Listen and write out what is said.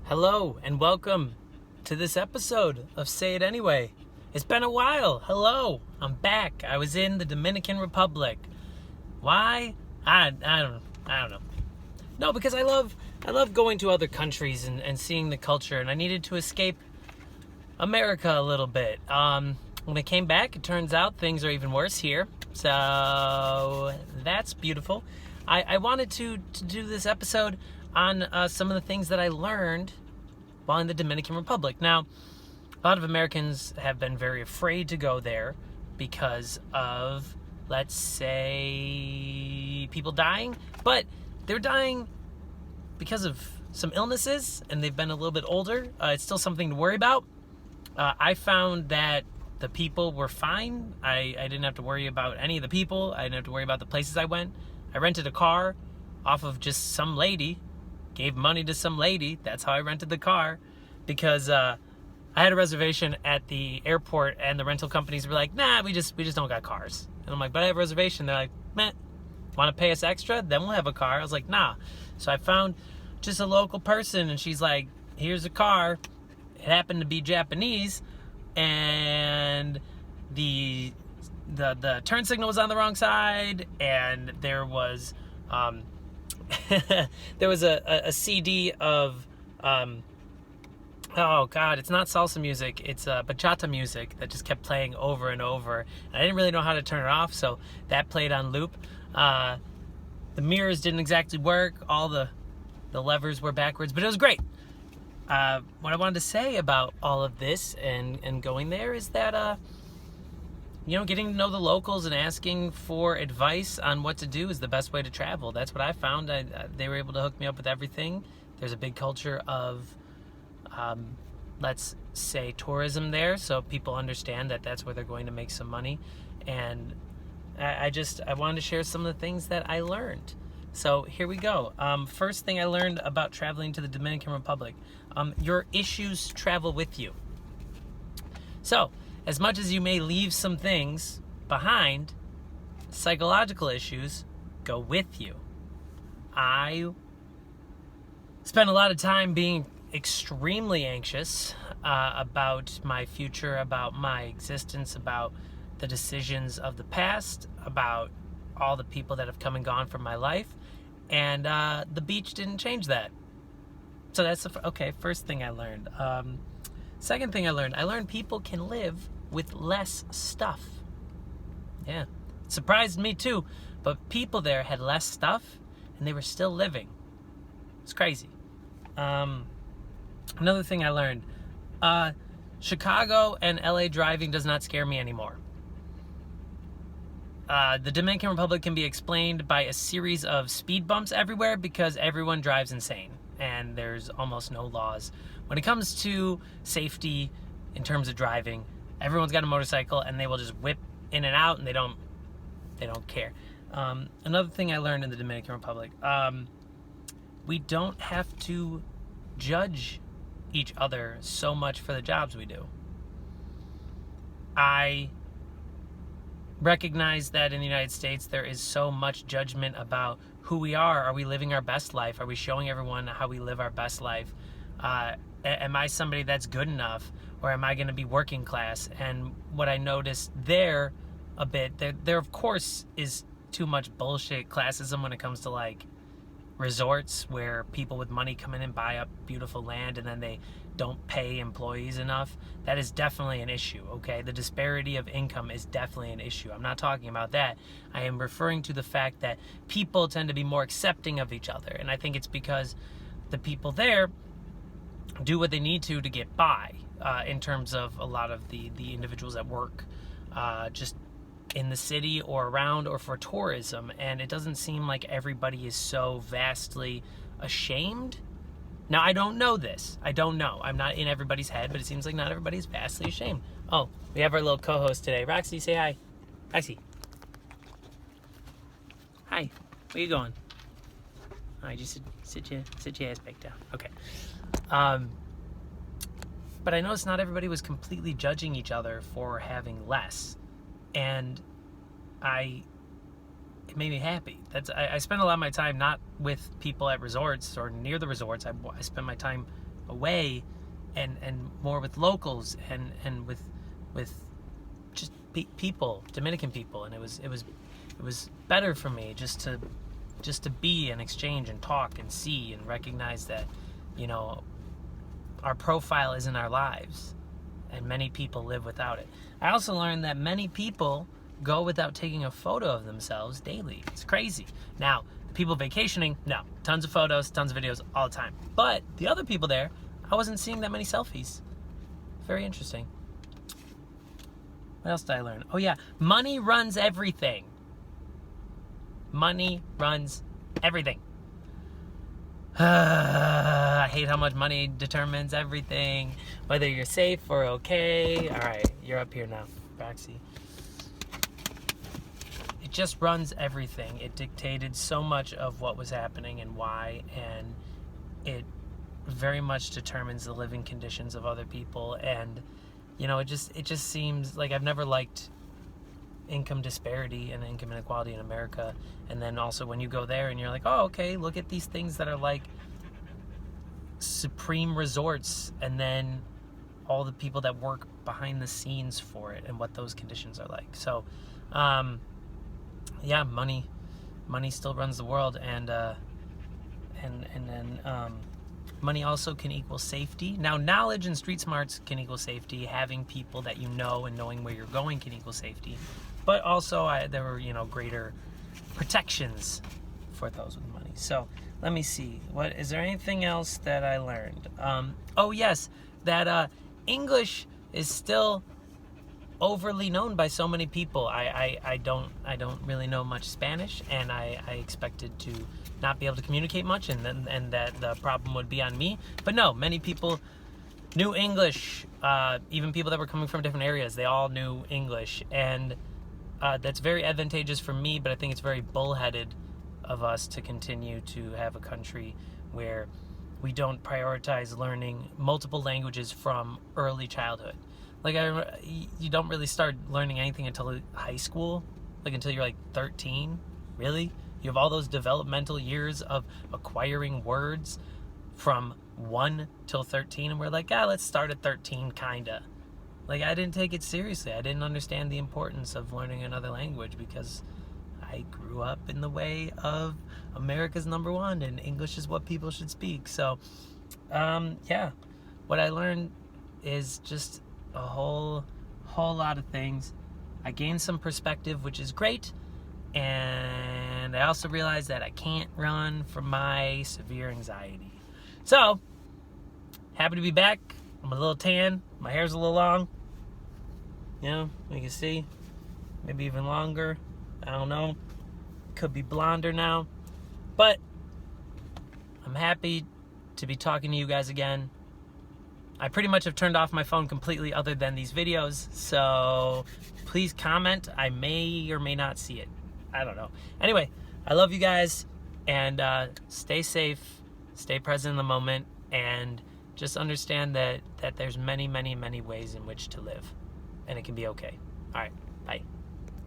Hello and welcome to this episode of Say It Anyway. It's been a while. Hello, I'm back. I was in the Dominican Republic. Why? I don't know. No, because I love going to other countries and seeing the culture, and I needed to escape America a little bit. When I came back, it turns out things are even worse here. So that's beautiful. I wanted to do this episode on some of the things that I learned while in the Dominican Republic. Now, a lot of Americans have been very afraid to go there because of, let's say, people dying. But they're dying because of some illnesses, and they've been a little bit older. It's still something to worry about. I found that the people were fine. I didn't have to worry about any of the people. I didn't have to worry about the places I went. I rented a car off of just some lady. Gave money to some lady. That's how I rented the car, because I had a reservation at the airport, and the rental companies were like, "Nah, we just don't got cars." And I'm like, "But I have a reservation." They're like, "Meh, want to pay us extra? Then we'll have a car." I was like, "Nah." So I found just a local person, and she's like, "Here's a car." It happened to be Japanese, and the turn signal was on the wrong side, and there was there was a CD of oh god, it's not salsa music, it's bachata music that just kept playing over and over, and I didn't really know how to turn it off, so that played on loop. The mirrors didn't exactly work, all the levers were backwards, but it was great. What I wanted to say about all of this and going there is that getting to know the locals and asking for advice on what to do is the best way to travel. That's what I found. They were able to hook me up with everything. There's a big culture of, let's say, tourism there, so people understand that that's where they're going to make some money. And I wanted to share some of the things that I learned. So here we go. First thing I learned about traveling to the Dominican Republic. Your issues travel with you. So, as much as you may leave some things behind, psychological issues go with you. I spent a lot of time being extremely anxious about my future, about my existence, about the decisions of the past, about all the people that have come and gone from my life, and the beach didn't change that. So that's first thing I learned. Second thing I learned people can live with less stuff. Yeah, it surprised me too, but people there had less stuff and they were still living. It's crazy. Another thing I learned, Chicago and LA driving does not scare me anymore. The Dominican Republic can be explained by a series of speed bumps everywhere because everyone drives insane and there's almost no laws. When it comes to safety in terms of driving, everyone's got a motorcycle and they will just whip in and out and they don't care. Another thing I learned in the Dominican Republic, we don't have to judge each other so much for the jobs we do. I recognize that in the United States there is so much judgment about who we are. Are we living our best life? Are we showing everyone how we live our best life? Am I somebody that's good enough, or am I going to be working class? And what I noticed there a bit, there of course is too much bullshit classism when it comes to like resorts where people with money come in and buy up beautiful land and then they don't pay employees enough. That is definitely an issue, okay? The disparity of income is definitely an issue. I'm not talking about that. I am referring to the fact that people tend to be more accepting of each other, and I think it's because the people there do what they need to get by, in terms of a lot of the individuals that work just in the city or around or for tourism, and it doesn't seem like everybody is so vastly ashamed. Now, I don't know this. I don't know. I'm not in everybody's head, but it seems like not everybody's vastly ashamed. Oh, we have our little co-host today. Roxy, say hi. Roxy. Hi. Where you going? All right, just sit your ass back down. Okay. But I noticed not everybody was completely judging each other for having less. And it made me happy. I spend a lot of my time not with people at resorts or near the resorts. I spend my time away and more with locals and with just people, Dominican people, and it was better for me just to be and exchange and talk and see and recognize that, you know, our profile isn't our lives, and many people live without it. I also learned that many people go without taking a photo of themselves daily. It's crazy. Now, the people vacationing, no, tons of photos, tons of videos all the time. But the other people there, I wasn't seeing that many selfies. Very interesting. What else did I learn? Oh yeah, money runs everything. Money runs everything. I hate how much money determines everything, whether you're safe or okay. All right, you're up here now, Baxi. It just runs everything. It dictated so much of what was happening and why, and it very much determines the living conditions of other people. And you know, it just seems like I've never liked income disparity and income inequality in America. And then also when you go there and you're like, oh, okay, look at these things that are like supreme resorts, and then all the people that work behind the scenes for it and what those conditions are like. So yeah, money still runs the world, and then money also can equal safety. Now, knowledge and street smarts can equal safety. Having people that you know and knowing where you're going can equal safety. But also, there were, you know, greater protections for those with money. So, let me see. What is there anything else that I learned? Oh yes, that English is still overly known by so many people. I don't really know much Spanish, and I expected to not be able to communicate much, and that the problem would be on me. But no, many people knew English. Even people that were coming from different areas, they all knew English, and that's very advantageous for me. But I think it's very bullheaded of us to continue to have a country where we don't prioritize learning multiple languages from early childhood. Like, you don't really start learning anything until high school, like until you're like 13. Really? You have all those developmental years of acquiring words from 1 till 13, and we're like, let's start at 13, kinda. Like, I didn't take it seriously. I didn't understand the importance of learning another language because I grew up in the way of America's #1, and English is what people should speak. So, yeah, what I learned is just a whole lot of things. I gained some perspective, which is great, and I also realized that I can't run from my severe anxiety. So, happy to be back. I'm a little tan. My hair's a little long. You know, you can see. Maybe even longer. I don't know. Could be blonder now. But I'm happy to be talking to you guys again. I pretty much have turned off my phone completely other than these videos. So please comment. I may or may not see it. I don't know. Anyway, I love you guys. And stay safe. Stay present in the moment. And just understand that there's many, many, many ways in which to live. And it can be okay. All right. Bye.